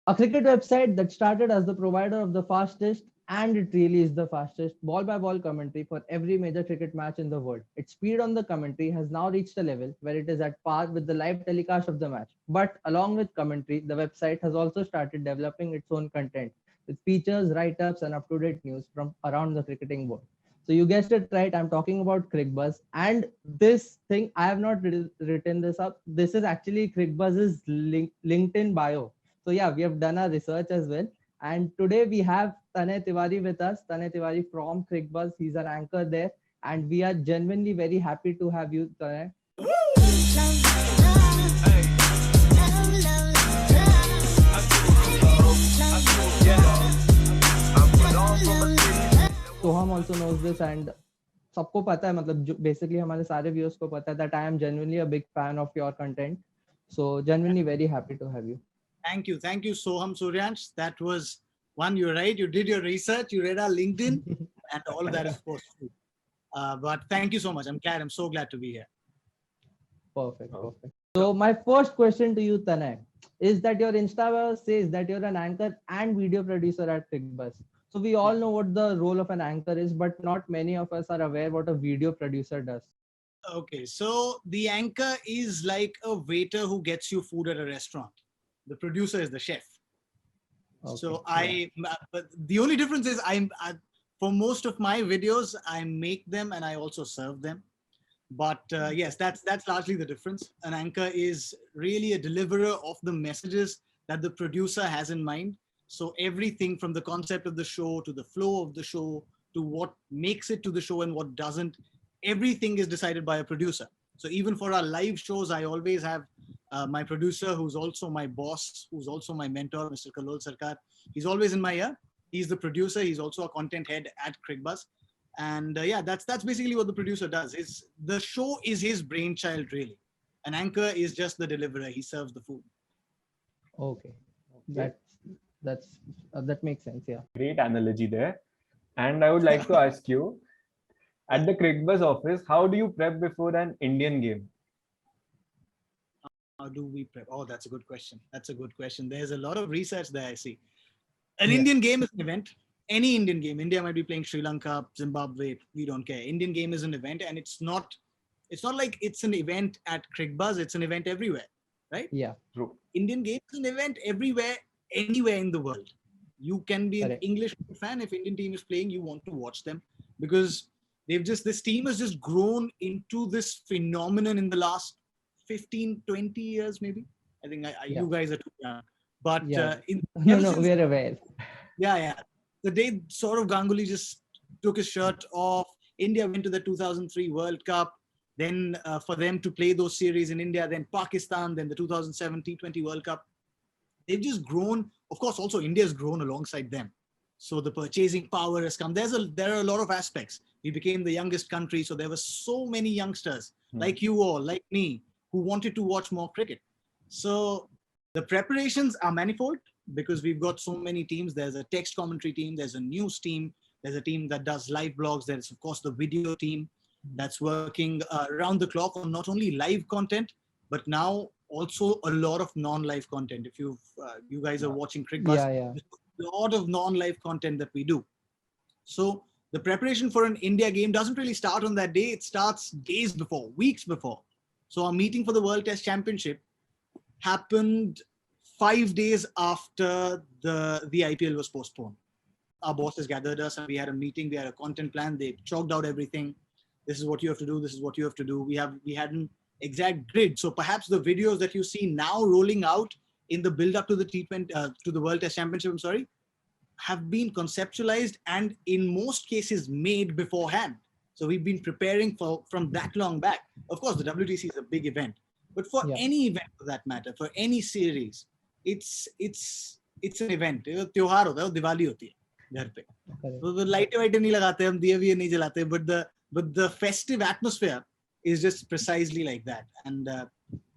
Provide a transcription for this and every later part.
A cricket website that started as the provider of the fastest, and it really is the fastest, ball by ball commentary for every major cricket match in the world. Its speed on the commentary has now reached a level where it is at par with the live telecast of the match. But along with commentary, the website has also started developing its own content with features, write ups, and up to date news from around the cricketing world. So you guessed it right. I'm talking about CricBuzz, and this thing I have not written this up. This is actually CricBuzz's LinkedIn bio. So yeah, we have done our research as well. And today we have Tanay Tiwari with us. Tanay Tiwari from CricBuzz. He's an anchor there. And we are genuinely very happy to have you, Tanay. Soham also knows this, and सबको पता है, मतलब basically हमारे सारे viewers को पता है that I am genuinely a big fan of your content. So genuinely very happy to have you. Thank you, Soham Suryansh. That was one. You're right. You did your research. You read our LinkedIn, and all of that is supposed to. But thank you so much. I'm so glad to be here. Perfect. So my first question to you, Tanay, is that your Insta bio says that you're an anchor and video producer at CricBuzz. So we all know what the role of an anchor is, but not many of us are aware what a video producer does. Okay, so the anchor is like a waiter who gets you food at a restaurant. The producer is the chef. Okay. So but the only difference is for most of my videos, I make them and I also serve them. But yes, that's largely the difference. An anchor is really a deliverer of the messages that the producer has in mind. So everything from the concept of the show to the flow of the show to what makes it to the show and what doesn't, everything is decided by a producer. So even for our live shows, I always have my producer, who's also my boss, who's also my mentor, Mr. Kalol Sarkar. He's always in my ear. He's the producer. He's also a content head at CricBuzz. And yeah, that's basically what the producer does. The show is his brainchild, really. An anchor is just the deliverer. He serves the food. Okay. That makes sense. Yeah. Great analogy there. And I would like to ask you, at the CricBuzz office, how do you prep before an Indian game? How do we prep? Oh, that's a good question. There's a lot of research there, I see. An Indian game is an event. Any Indian game. India might be playing Sri Lanka, Zimbabwe. We don't care. Indian game is an event, and it's not like it's an event at CricBuzz. It's an event everywhere, right? Yeah, true. Indian game is an event everywhere, anywhere in the world. You can be an English fan. If Indian team is playing, you want to watch them because this team has just grown into this phenomenon in the last 15, 20 years, maybe. I think you guys are too young. But no, we're aware. Yeah. The day Saurav Ganguly just took his shirt off, India went to the 2003 World Cup. Then for them to play those series in India, then Pakistan, then the 2007 T20 World Cup. They've just grown. Of course, also India's grown alongside them. So the purchasing power has come. There are a lot of aspects. We became the youngest country. So there were so many youngsters like you all, like me, who wanted to watch more cricket. So the preparations are manifold because we've got so many teams. There's a text commentary team. There's a news team. There's a team that does live blogs. There's, of course, the video team that's working around the clock on not only live content, but now also a lot of non-live content. If you guys are watching CricBuzz, there's a lot of non-live content that we do. So the preparation for an India game doesn't really start on that day. It starts days before, weeks before. So our meeting for the World Test Championship happened 5 days after the IPL was postponed. Our bosses gathered us and we had a meeting. We had a content plan. They chalked out everything. This is what you have to do. This is what you have to do. We had an exact grid. So perhaps the videos that you see now rolling out in the build up to the T20 to the World Test Championship, have been conceptualized and in most cases made beforehand. So we've been preparing from that long back. Of course, the WTC is a big event, but for any event for that matter, for any series, it's an event. त्योहार होता है, दिवाली होती है घर पे. तो लाइटें वाइटें नहीं लगाते, हम दिए भी नहीं जलाते, but the festive atmosphere is just precisely like that. And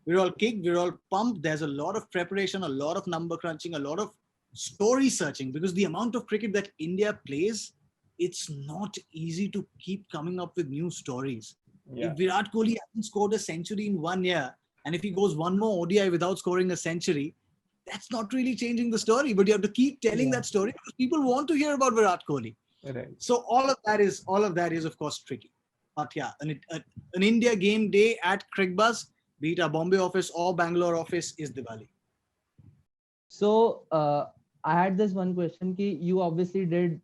we're all kicked, we're all pumped. There's a lot of preparation, a lot of number crunching, a lot of story searching, because the amount of cricket that India plays, it's not easy to keep coming up with new stories. If Virat Kohli hasn't scored a century in 1 year, and if he goes one more ODI without scoring a century, that's not really changing the story, but you have to keep telling Yeah. that story because people want to hear about Virat Kohli. Right. So all of that is of course tricky. But yeah, an India game day at Crickbuzz, be it our Bombay office or Bangalore office, is Diwali. So I had this one question ki you obviously did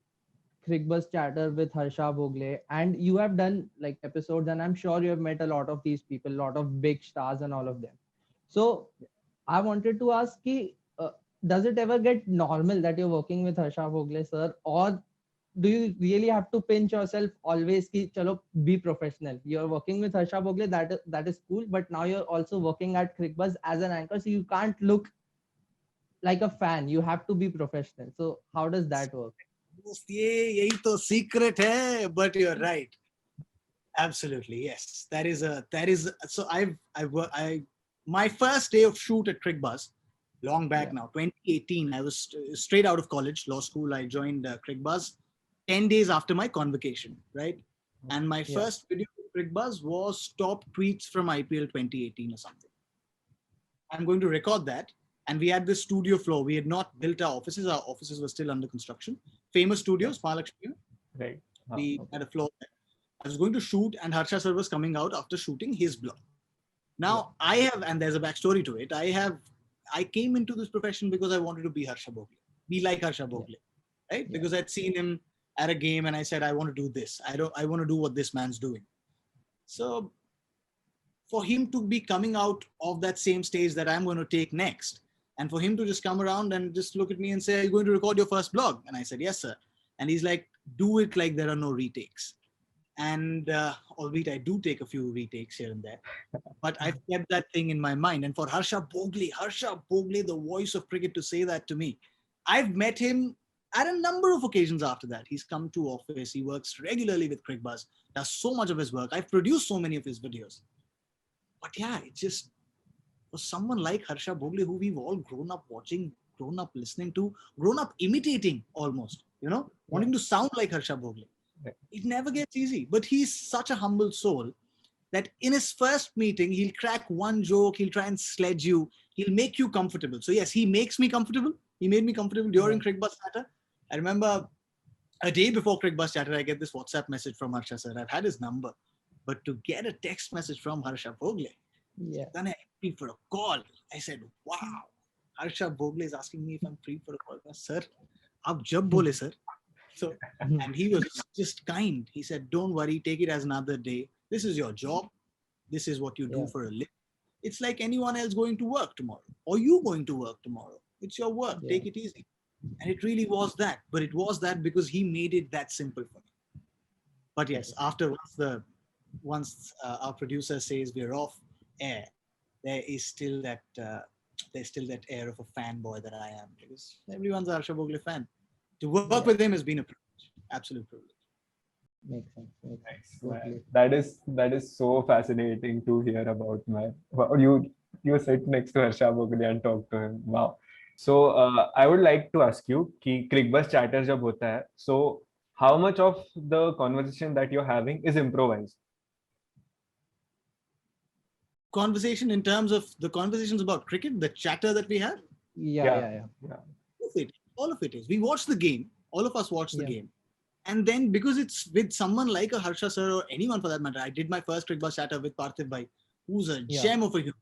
Crickbuzz chatter with Harsha Bhogle and you have done like episodes and I'm sure you have met a lot of these people, a lot of big stars and all of them. So I wanted to ask ki, does it ever get normal that you're working with Harsha Bhogle sir, or do you really have to pinch yourself always ki chalo be professional? You're working with Harsha Bhogle, that is cool, but now you're also working at Crickbuzz as an anchor, so you can't look like a fan. You have to be professional. So how does that work? Yahi to secret hai, but you're right. Absolutely, yes. That is. So my first day of shoot at Crickbuzz, long back now, 2018. I was straight out of college, law school. I joined Crickbuzz 10 days after my convocation, right? And my first video with Crickbuzz was top tweets from IPL 2018 or something. I'm going to record that. And we had this studio floor. We had not built our offices. Our offices were still under construction. Famous Studios, Mahalakshmi. Right. We had a floor there. I was going to shoot, and Harsha sir was coming out after shooting his blog. Now I have, and there's a backstory to it. I came into this profession because I wanted to be Harsha Bhogle, be like Harsha Bhogle, right? Because I'd seen him at a game, and I said, I want to do this. I want to do what this man's doing. So for him to be coming out of that same stage that I'm going to take next, and for him to just come around and just look at me and say, are you going to record your first blog? And I said, yes, sir. And he's like, do it like there are no retakes. And albeit I do take a few retakes here and there, but I've kept that thing in my mind. And for Harsha Bhogle, the voice of cricket, to say that to me, I've met him at a number of occasions after that. He's come to office. He works regularly with Crickbuzz, does so much of his work. I've produced so many of his videos. But yeah, it just for someone like Harsha Bhogle, who we've all grown up watching, grown up listening to, grown up imitating almost, wanting to sound like Harsha Bhogle. It never gets easy, but he's such a humble soul that in his first meeting, he'll crack one joke, he'll try and sledge you, he'll make you comfortable. So yes, he makes me comfortable. He made me comfortable during Crickbuzz Chatter. I remember a day before Crickbuzz Chatter, I get this WhatsApp message from Harsha sir. I've had his number, but to get a text message from Harsha Bhogle, then I free for a call. I said, wow, Harsha Bhogle is asking me if I'm free for a call. Sir, aap jab bole, sir. So, and he was just kind. He said, don't worry, take it as another day. This is your job. This is what you do for a living. It's like anyone else going to work tomorrow or you going to work tomorrow. It's your work. Take it easy. And it really was that. But it was that because he made it that simple for me. But yes, after once our producer says we're off air, there's still that air of a fanboy that I am, because everyone's a Harsha Bhogle fan. To work with him has been a privilege, absolute privilege. Makes sense. Nice. Totally. That is so fascinating to hear about, man. You sit next to Harsha Bhogle and talk to him. Wow. So I would like to ask you, कि Crickbuzz chatter जब होता है, so how much of the conversation that you're having is improvised? Conversation in terms of the conversations about cricket, the chatter that we have? Yeah. All of it is. We watch the game. All of us watch the game. And then because it's with someone like a Harsha sir or anyone for that matter, I did my first Crickbuzz chatter with Parthiv Bhai, who's a gem of a human.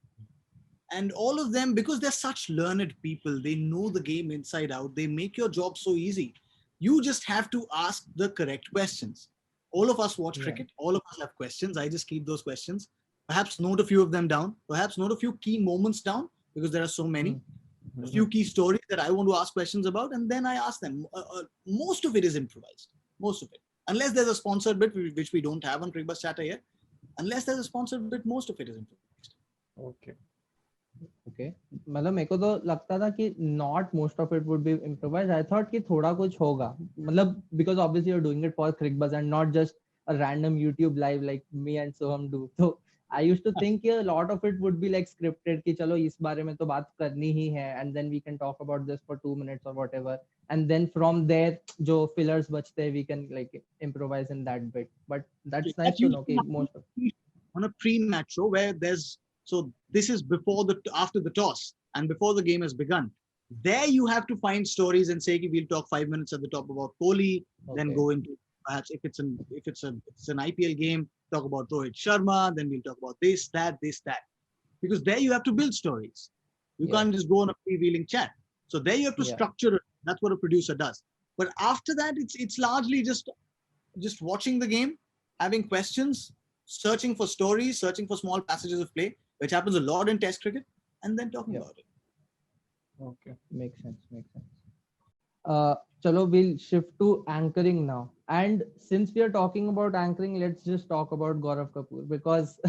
And all of them, because they're such learned people, they know the game inside out. They make your job so easy. You just have to ask the correct questions. All of us watch cricket. All of us have questions. I just keep those questions. Perhaps note a few of them down. Perhaps note a few key moments down, because there are so many. A few key stories that I want to ask questions about, and then I ask them. Most of it is improvised. Most of it. Unless there's a sponsored bit, which we don't have on Crickbuzz Chatter yet. Unless there's a sponsored bit, most of it is improvised. Okay. मतलब मेरे को तो लगता था कि not most of it would be improvised. I thought कि थोड़ा कुछ होगा. मतलब because obviously you're doing it for Crickbuzz and not just a random YouTube live like me and Soham do. So I used to think a lot of it would be like scripted कि चलो इस बारे में तो बात करनी ही है, and then we can talk about this for 2 minutes or whatever, and then from there जो fillers बचते हैं we can like improvise in that bit. But that's nice to know कि most of on a pre-match show where there's, so this is after the toss and before the game has begun. There you have to find stories and say, we'll talk 5 minutes at the top about Kohli, then Okay. go into perhaps if it's an IPL game, talk about Rohit Sharma, then we'll talk about this, that, because there you have to build stories. You Yes. can't just go on a freewheeling chat. So there you have to Yeah. structure it. That's what a producer does. But after that, it's largely just watching the game, having questions, searching for stories, searching for small passages of play, which happens a lot in Test cricket, and then talking Yeah. about it. Okay. Makes sense. Makes sense. Chalo, we'll shift to anchoring now. And since we are talking about anchoring, let's just talk about Gaurav Kapoor, because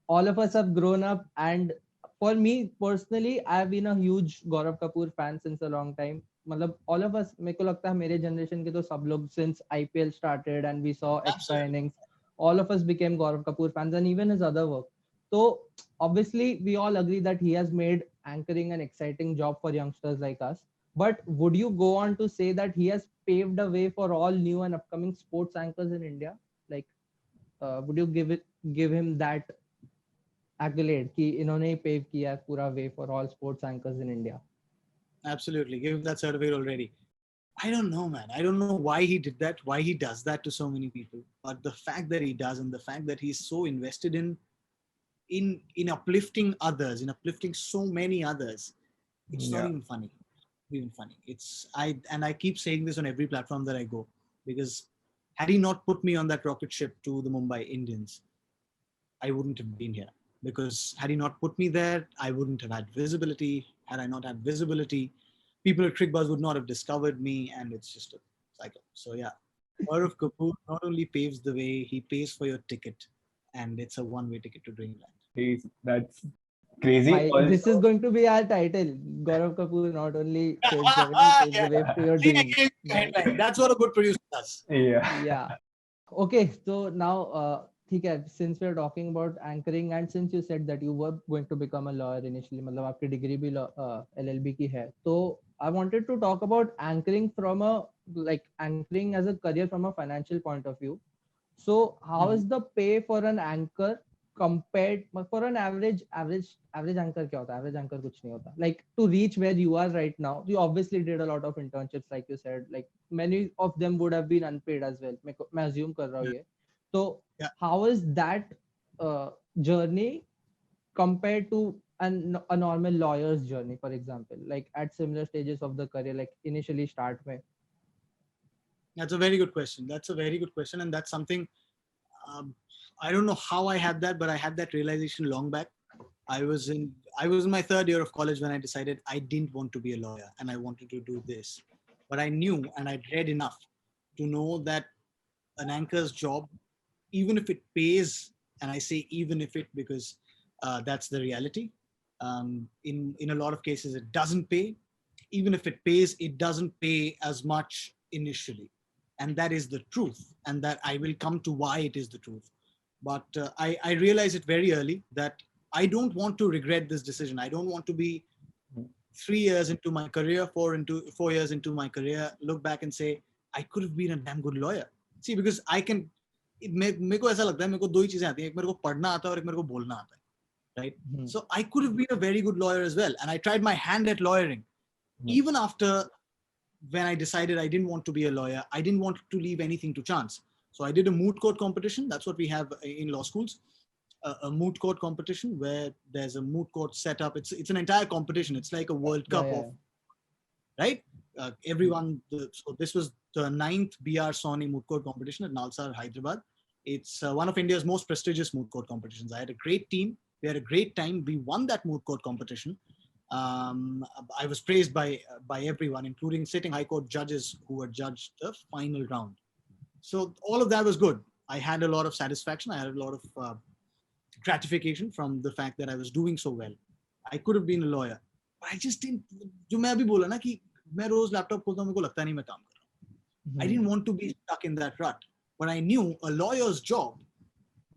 all of us have grown up. And for me personally, I've been a huge Gaurav Kapoor fan since a long time. मतलब all of us, मेरे को लगता है मेरे generation के तो सब लोग since IPL started and we saw extra Absolutely. innings, all of us became Gaurav Kapoor fans, and even his other work. So obviously we all agree that he has made anchoring an exciting job for youngsters like us. But would you go on to say that he has paved the way for all new and upcoming sports anchors in India? Like, would you give him that accolade कि इन्होंने ही pave किया है पूरा way for all sports anchors in India? Absolutely. Give him that certificate already. I don't know, man. I don't know why he did that, why he does that to so many people. But the fact that he does, and the fact that he's so invested in uplifting others, in uplifting so many others, it's not Yeah. even funny. Even funny. I keep saying this on every platform that I go, because had he not put me on that rocket ship to the Mumbai Indians, I wouldn't have been here. Because had he not put me there, I wouldn't have had visibility. Had I not had visibility, people at CricBuzz would not have discovered me, and it's just a cycle. So yeah, Gaurav Kapoor not only paves the way, he pays for your ticket, and it's a one-way ticket to Dreamland. That's crazy. This is Also, going to be our title. Gaurav Kapoor not only paves the way, he paves the Yeah. way to your See, I dreams. gave you the headline. That's what a good producer does. yeah. Yeah. Okay, so now, ठीक है, since we're talking about anchoring and since you said that you were going to become a lawyer initially, मतलब आपकी degree भी LLB की है, तो I wanted to talk about anchoring from anchoring as a career from a financial point of view. So how is the pay for an anchor compared for an average anchor क्या होता है? Average anchor कुछ नहीं होता. Like to reach where you are right now, you obviously did a lot of internships, like you said. Like many of them would have been unpaid as well. मैं assume कर रहा हूँ ये. So Yeah. how is that journey compared to a normal lawyer's journey, for example, like at similar stages of the career, like initially start में? That's a very good question. That's a very good question, and that's something I don't know how I had that, but I had that realization long back. I was in my third year of college when I decided I didn't want to be a lawyer and I wanted to do this. But I knew and I'd read enough to know that an anchor's job, even if it pays, and I say even if it because that's the reality. In a lot of cases, it doesn't pay. Even if it pays, it doesn't pay as much initially, and that is the truth. And that I will come to why it is the truth. But I realized it very early that I don't want to regret this decision. I don't want to be 3 years into my career, 4 years into my career, look back and say, I could have been a damn good lawyer. See, because I can, मेरे को ऐसा लगता है मेरे को दो ही चीजें आती हैं, एक मेरे को पढ़ना आता है और एक मेरे को बोलना आता है, right? So I could have been a very good lawyer as well, and I tried my hand at lawyering. Even after when I decided I didn't want to be a lawyer, I didn't want to leave anything to chance. So I did a moot court competition. That's what we have in law schools. A moot court competition where there's a moot court set up. It's an entire competition. It's like a World Cup of, right? Everyone. So this was the 9th BR Sony moot court competition at Nalsar, Hyderabad. It's one of India's most prestigious moot court competitions. I had a great team. We had a great time. We won that moot court competition. I was praised by everyone, including sitting High Court judges who had judged the final round. So all of that was good. I had a lot of satisfaction. I had a lot of gratification from the fact that I was doing so well. I could have been a lawyer, but I just didn't. जो मैं अभी बोला ना कि मैं रोज laptop खोलता हूँ, मेरे को लगता नहीं मैं काम कर रहा हूँ. I didn't want to be stuck in that rut, but I knew a lawyer's job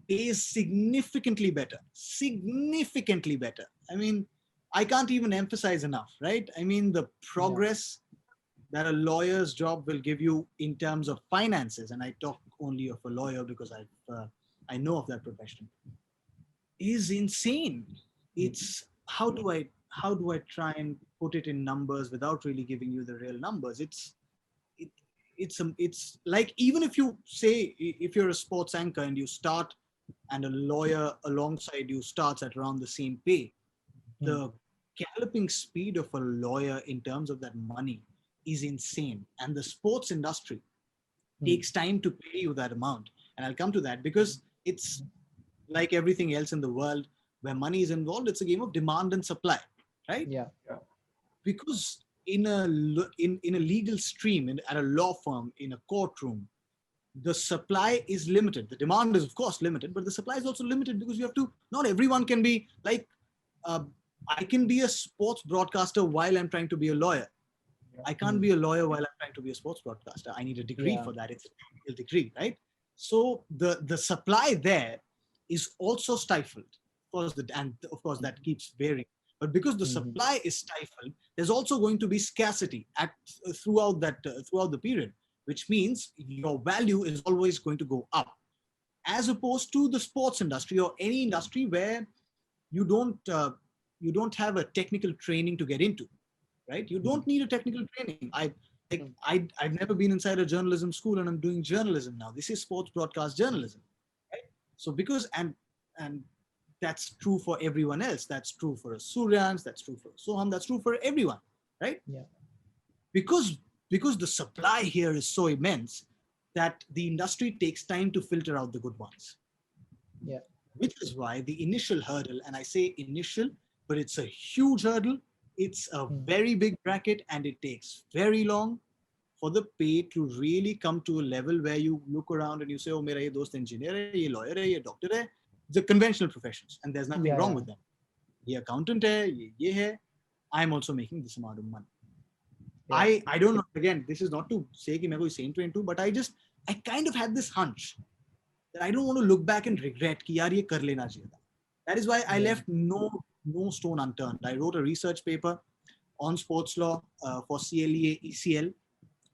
is significantly better. Significantly better. I mean, I can't even emphasize enough, right? I mean, the progress that a lawyer's job will give you in terms of finances, and I talk only of a lawyer because I know of that profession, is insane. It's how do I try and put it in numbers without really giving you the real numbers. It, it's like, even if you say, if you're a sports anchor and you start and a lawyer alongside you starts at around the same pay, the galloping speed of a lawyer in terms of that money is insane. And the sports industry takes time to pay you that amount. And I'll come to that, because it's like everything else in the world where money is involved. It's a game of demand and supply, right? Yeah. Because in a legal stream, at a law firm, in a courtroom, the supply is limited. The demand is of course limited, but the supply is also limited, because you have to, not everyone can be like, I can be a sports broadcaster while I'm trying to be a lawyer. I can't be a lawyer while I'm trying to be a sports broadcaster. I need a degree for that. It's a technical degree, right? So the supply there is also stifled. And of course that keeps varying. But because the supply is stifled, there's also going to be scarcity throughout the period, which means your value is always going to go up, as opposed to the sports industry or any industry where you don't have a technical training to get into, right? You don't need a technical training. I've never been inside a journalism school, and I'm doing journalism now. This is sports broadcast journalism, right? So because and that's true for everyone else. That's true for a Suryans, that's true for Soham, that's true for everyone, right? Yeah. Because the supply here is so immense that the industry takes time to filter out the good ones. Yeah. Which is why the initial hurdle, and I say initial, but it's a huge hurdle. It's a very big bracket, and it takes very long for the pay to really come to a level where you look around and you say, oh, mera ye dost engineer hai, ye lawyer hai, ye doctor hai. The conventional professions, and there's nothing wrong with them. Ye accountant hai, ye hai. I'm also making this amount of money. I don't know. Again, this is not to say that I'm saint to into, but I kind of had this hunch that I don't want to look back and regret कि यार ये कर लेना चाहिए था. That is why I left no stone unturned. I wrote a research paper on sports law for CLEA ECL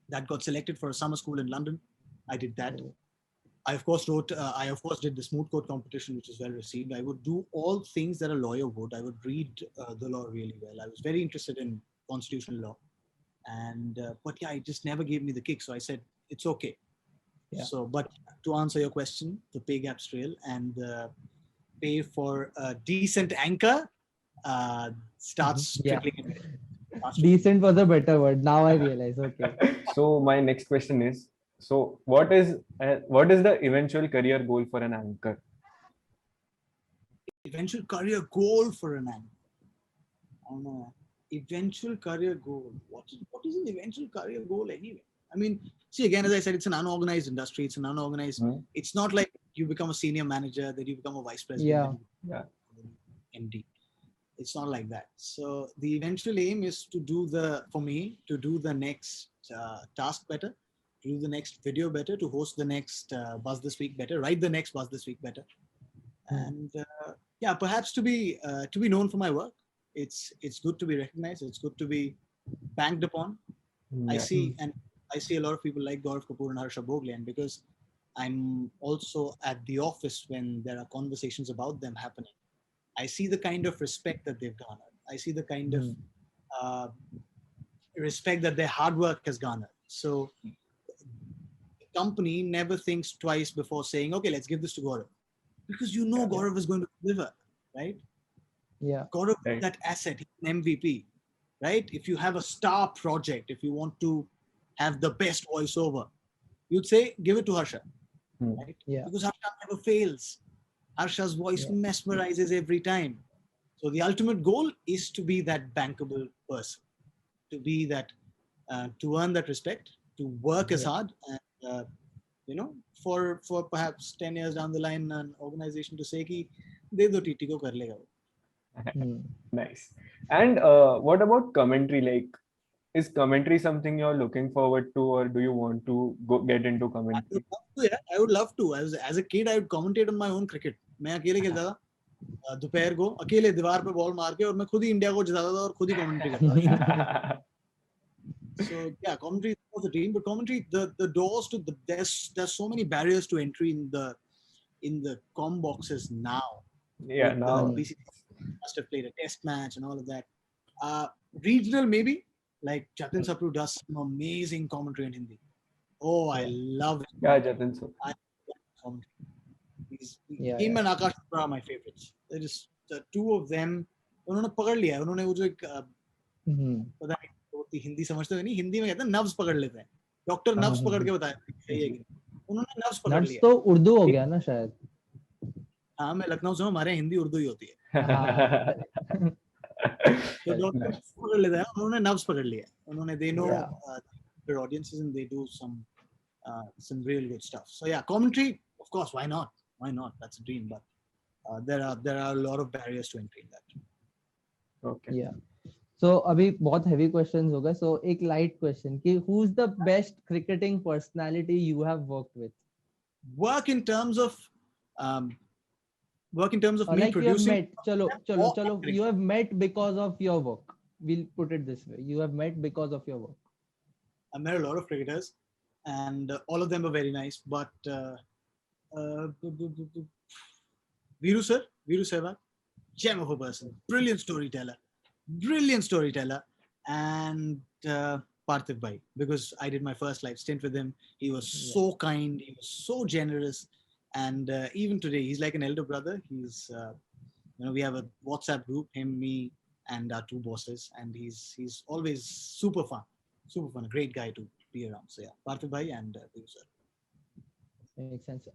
that got selected for a summer school in London. I did that. I of course did the smooth court competition, which is well received. I would do all things that a lawyer would. I would read the law really well. I was very interested in constitutional law, and but yeah, it just never gave me the kick. So I said it's okay. Yeah. So, but to answer your question, the pay gap's real, and pay for a decent anchor starts trickling in. Decent was a better word. Now I realize. Okay. So my next question is: so what is the eventual career goal for an anchor? Eventual career goal for an anchor. I don't know. Eventual career goal. What is an eventual career goal anyway? I mean, see, again, as I said, it's an unorganized industry. It's an unorganized. It's not like you become a senior manager, then you become a vice president, MD. It's not like that. So the eventual aim is to do the next task better, to do the next video better, to host the next Buzz This Week better, write the next Buzz This Week better, and perhaps to be known for my work. It's good to be recognized. It's good to be banked upon. I see a lot of people like Gaurav Kapoor and Harsha Bhogle, and because I'm also at the office when there are conversations about them happening, I see the kind of respect that they've garnered. I see the kind of respect that their hard work has garnered. So the company never thinks twice before saying, okay, let's give this to Gaurav. Because Gaurav is going to deliver, right? Yeah. Gaurav is that asset, he's an MVP, right? If you have a star project, if you want to have the best voiceover, you'd say, give it to Harsha, right? Yeah. Because Harsha never fails. Harsha's voice mesmerizes every time. So the ultimate goal is to be that bankable person, to be that, to earn that respect, to work as hard, and for perhaps 10 years down the line, an organization to say ki de do TT ko kar lega. Nice. And what about commentary? Like, is commentary something you're looking forward to, or do you want to get into commentary? I would love to. As a kid, I would commentate on my own cricket. मैं अकेले खेलता था दोपहर को, अकेले दीवार पे ball मार के, और मैं खुद ही इंडिया को जिताता था और खुद ही कमेंट्री करता था. So yeah, commentary was the dream, but commentary, the doors to there's so many barriers to entry in the comm boxes now. Yeah, now BCCI must have played a test match and all of that. Regional maybe, like Jatin Sapru does some amazing commentary in Hindi. Oh, I love it. Yeah, Jatin. So I love commentary. Yeah, Him yeah. and Akash Chopra are my favorites. They're just the two of them. उन्होंने पकड़ लिया है. उन्होंने वो जो एक पता नहीं वो हिंदी समझते हो नहीं, हिंदी में कहते हैं नब्ज पकड़ लेते हैं. डॉक्टर नब्ज पकड़ के बताया सही है कि नहीं. उन्होंने नब्ज पकड़ नब्स लिया. तो उर्दू हो गया ना शायद. हाँ, मैं लखनऊ से हूँ, हमारे हिंदी उर्दू ही होती है. तो डॉक्टर nice. पकड़ लेता है, उन्होंने नब्ज पकड़ लिया. उन्होंने they know Yeah. their audiences and they do some real good stuff. So yeah, commentary, of course, why not? Why not? That's a dream, but there are a lot of barriers to entry in that. Okay. Yeah. So अभी बहुत heavy questions हो गए. So एक light question कि who's the best cricketing personality you have worked with? Work in terms of me Like you have producing. met. चलो. Or You have met because of your work. We'll put it this way. You have met because of your work. I met a lot of cricketers, and all of them were very nice. But Viru Sehwag, gem of a person, brilliant storyteller, and Parthiv Bhai, because I did my first live stint with him. He was so kind, he was so generous, and even today, he's like an elder brother. He's we have a WhatsApp group, him, me, and our two bosses, and he's always super fun, a great guy to be around. So yeah, Parthiv Bhai and Viru sir. Makes sense.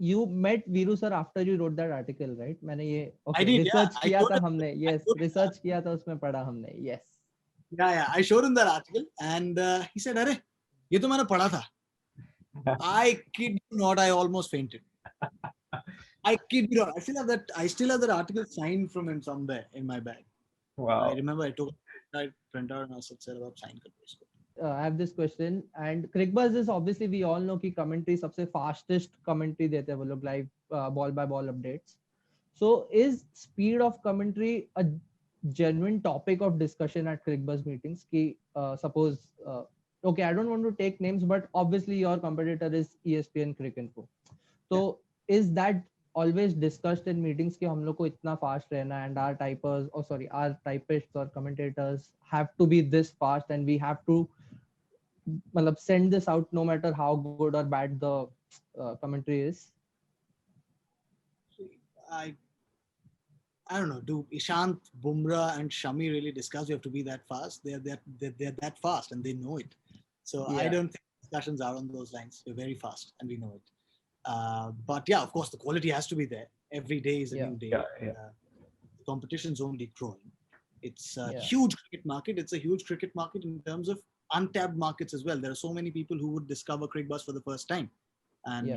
You met Viru sir after you wrote that article, right? मैंने ये I did, research yeah. किया I था told हमने. Yes, told him research किया था उसमें पढ़ा हमने. Yes. Yeah, I showed him that article, and he said, "अरे, ये तो मैंने पढ़ा था." I kid you not, I almost fainted. I kid you not. I still have that article signed from him somewhere in my bag. Wow. I remember I took a print out and I said, "Sir, about sign कर." I have this question, and CricBuzz is obviously we all know कि commentary सबसे fastest commentary देते हैं वो लोग live ball by ball updates. So is speed of commentary a genuine topic of discussion at CricBuzz meetings? कि suppose okay, I don't want to take names, but obviously your competitor is ESPN Cricinfo. So is that always discussed in meetings कि हम लोग को इतना fast रहना and our typists or commentators have to be this fast and we have to send this out no matter how good or bad the commentary is? I don't know. Do Ishant, Bumrah, and Shami really discuss? You have to be that fast. They're that fast, and they know it. So I don't think discussions are on those lines. We're very fast, and we know it. But yeah, of course, the quality has to be there. Every day is a new day. Yeah. The competition's only growing. It's a Yeah. huge cricket market. It's a huge cricket market in terms of untapped markets as well. There are so many people who would discover CricBuzz for the first time, and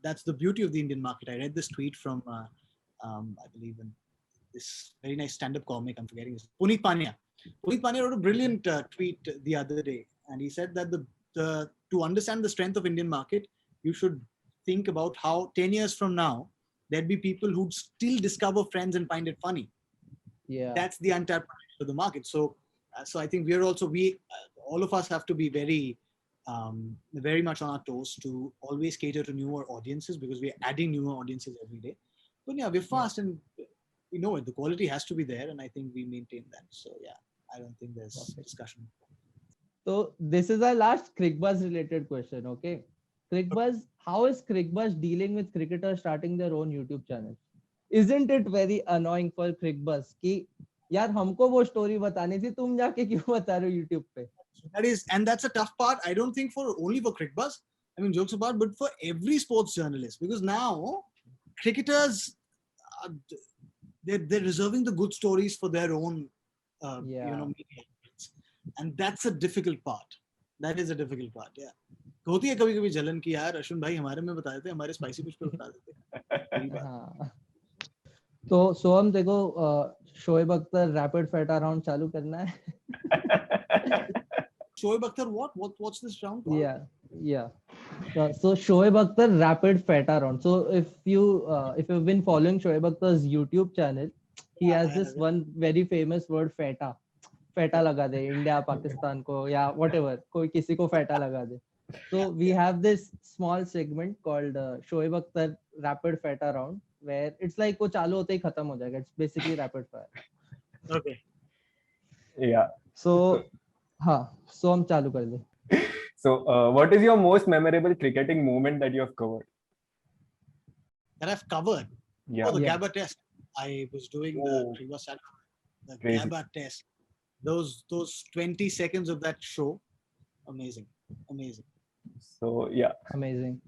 that's the beauty of the Indian market. I read this tweet from I believe in this very nice stand-up comic. I'm forgetting his Puneet Pania. Puneet Pania wrote a brilliant tweet the other day, and he said that to understand the strength of Indian market, you should think about how 10 years from now there'd be people who'd still discover Friends and find it funny. Yeah. That's the untapped potential of the market. So I think we're also all of us have to be very much on our toes to always cater to newer audiences, because we're adding newer audiences every day. But yeah, we're fast and we know it. The quality has to be there, and I think we maintain that. So yeah, I don't think there's discussion. So this is our last CricBuzz related question. Okay, CricBuzz, how is CricBuzz dealing with cricketers starting their own YouTube channel? Isn't it very annoying for CricBuzz कि यार हमको वो story बतानी थी, तुम जाके क्यों बता रहे हो YouTube पे? That's a tough part. I don't think only for CricBuzz. I mean, jokes apart, but for every sports journalist, because now cricketers they're reserving the good stories for their own media, and that's a difficult part. That is a difficult part. Yeah. होती है कभी-कभी जलन की यार अश्विन भाई हमारे में बता देते, हमारे स्पाइसी कुछ पे बता देते. हाँ. तो सोहम देखो शोएब अख्तर रैपिड फैटा राउंड चालू करना है. Shoaib Akhtar, what's this round called? Yeah. So Shoaib Akhtar rapid feta round. So if you've been following Shoaib Akhtar's YouTube channel, he has this one very famous word feta. Feta लगा दे India Pakistan को या whatever, कोई किसी को feta लगा दे. So we have this small segment called Shoaib Akhtar rapid feta round, where it's like वो चालू होते ही खत्म हो जाएगा. It's basically rapid fire. Okay. Yeah. So हाँ, so हम चालू कर दे. So, what is your most memorable cricketing moment that you have covered? That I've covered. Yeah. Oh, the Yeah. Gabba test. I was doing Oh. the Crazy. Gabba test. Those 20 seconds of that show, amazing. So, yeah. Amazing.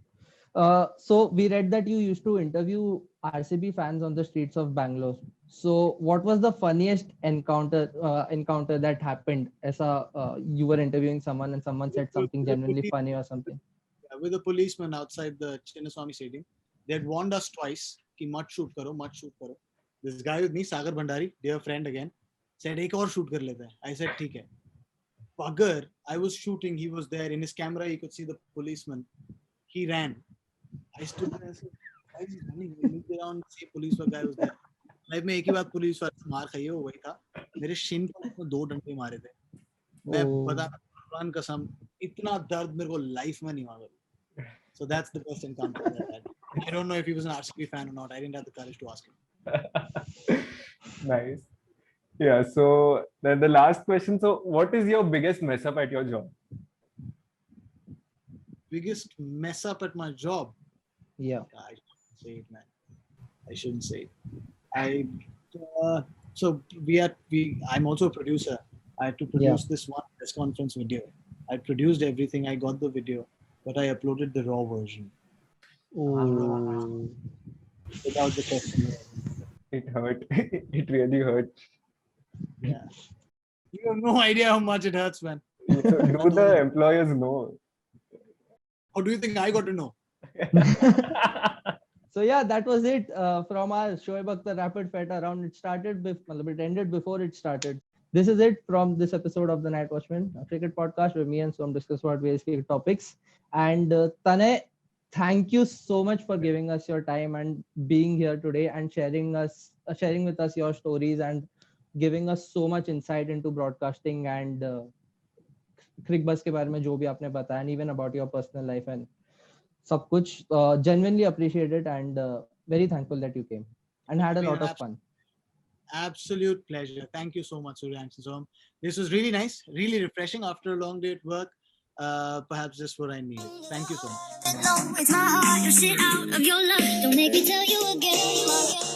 So we read that you used to interview RCB fans on the streets of Bangalore. So what was the funniest encounter that happened as you were interviewing someone and someone said something genuinely funny or something? With a policeman outside the Chinnaswamy Stadium. They had warned us twice कि मत shoot करो. This guy with me, Sagar Bhandari, dear friend again, said एक और shoot कर लेते हैं. I said ठीक है. Bugger, I was shooting, he was there. In his camera, you could see the policeman. He ran. I stood there and said, why is he running? We looked around, see police guy was there. Life में एक ही बात police वाले से मार खाई है, वो वही था. मेरे शिन पर उसने 2 डंडे मारे थे. मैं बता कुरान कसम इतना दर्द मेरे को लाइफ में नहीं हुआ. So that's the best encounter that I had. I don't know if he was an RCB fan or not. I didn't have the courage to ask him. Nice. Yeah. So then the last question. So, what is your biggest mess up at your job? Biggest mess up at my job? Yeah. I shouldn't say it, man. I shouldn't say it. So I'm also a producer. I had to produce this one press conference video. I produced everything. I got the video, but I uploaded the raw version. Oh. Without the question. It hurt. It really hurt. Yeah. You have no idea how much it hurts, man. So do the employers know? How do you think I got to know? So yeah, that was it from our Shoaib Akhtar Rapid Fire round. It ended before it started. This is it from this episode of the Night Watchman, a cricket podcast where me and Som discuss about various cricket topics. And Tanay, thank you so much for giving us your time and being here today and sharing with us your stories and giving us so much insight into broadcasting and CricBuzz के बारे में जो भी आपने बताया, and even about your personal life and सब कुछ. Genuinely appreciate it and very thankful that you came and had a lot of fun. Absolute pleasure. Thank you so much, Suryansh and Som. This was really nice, really refreshing after a long day at work. Perhaps just what I needed. Thank you so much. It's my heart, your shit out of your love. Don't make me tell you again.